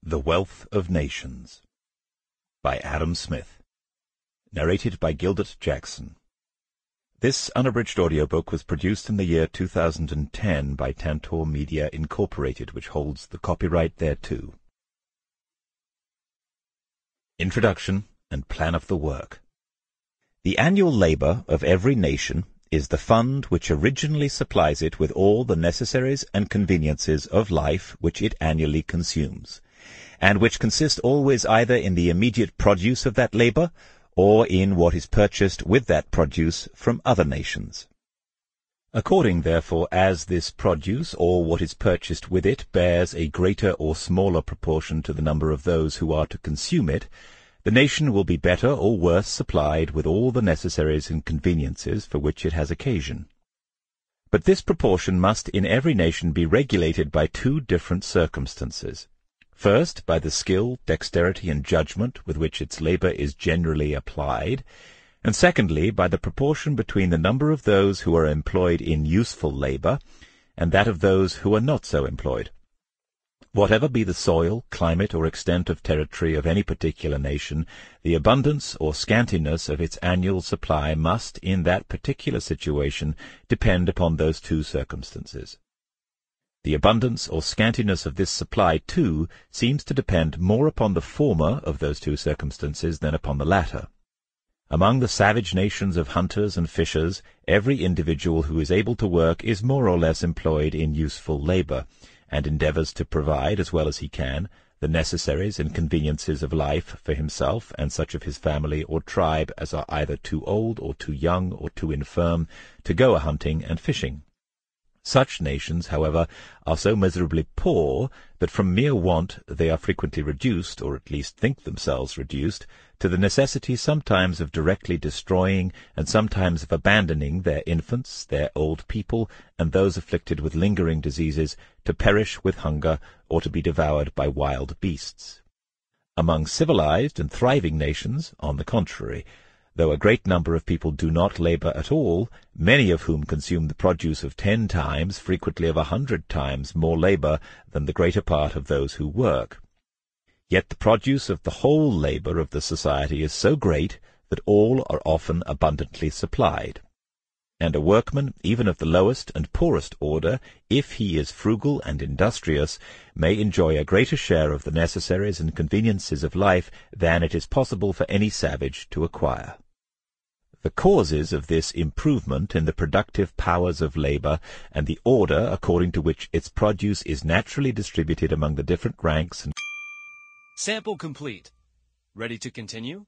The Wealth of Nations by Adam Smith. Narrated by Gildart Jackson. This unabridged audiobook was produced in the year 2010 by Tantor Media Incorporated, which holds the copyright thereto. Introduction and Plan of the Work. The annual labor of every nation is the fund which originally supplies it with all the necessaries and conveniences of life which it annually consumes, and which consist always either in the immediate produce of that labor, or in what is purchased with that produce from other nations. According, therefore, as this produce, or what is purchased with it, bears a greater or smaller proportion to the number of those who are to consume it, the nation will be better or worse supplied with all the necessaries and conveniences for which it has occasion. But this proportion must in every nation be regulated by two different circumstances. First, by the skill, dexterity, and judgment with which its labor is generally applied, and secondly, by the proportion between the number of those who are employed in useful labor and that of those who are not so employed. Whatever be the soil, climate, or extent of territory of any particular nation, the abundance or scantiness of its annual supply must, in that particular situation, depend upon those two circumstances. The abundance or scantiness of this supply, too, seems to depend more upon the former of those two circumstances than upon the latter. Among the savage nations of hunters and fishers, every individual who is able to work is more or less employed in useful labor, and endeavors to provide, as well as he can, the necessaries and conveniences of life for himself and such of his family or tribe as are either too old or too young or too infirm to go a-hunting and fishing. Such nations, however, are so miserably poor that from mere want they are frequently reduced, or at least think themselves reduced, to the necessity sometimes of directly destroying and sometimes of abandoning their infants, their old people, and those afflicted with lingering diseases, to perish with hunger or to be devoured by wild beasts. Among civilized and thriving nations, on the contrary, though a great number of people do not labor at all, many of whom consume the produce of 10 times, frequently of 100 times, more labor than the greater part of those who work. Yet the produce of the whole labor of the society is so great that all are often abundantly supplied. And a workman, even of the lowest and poorest order, if he is frugal and industrious, may enjoy a greater share of the necessaries and conveniences of life than it is possible for any savage to acquire. The causes of this improvement in the productive powers of labor, and the order according to which its produce is naturally distributed among the different ranks and Sample complete. Ready to continue?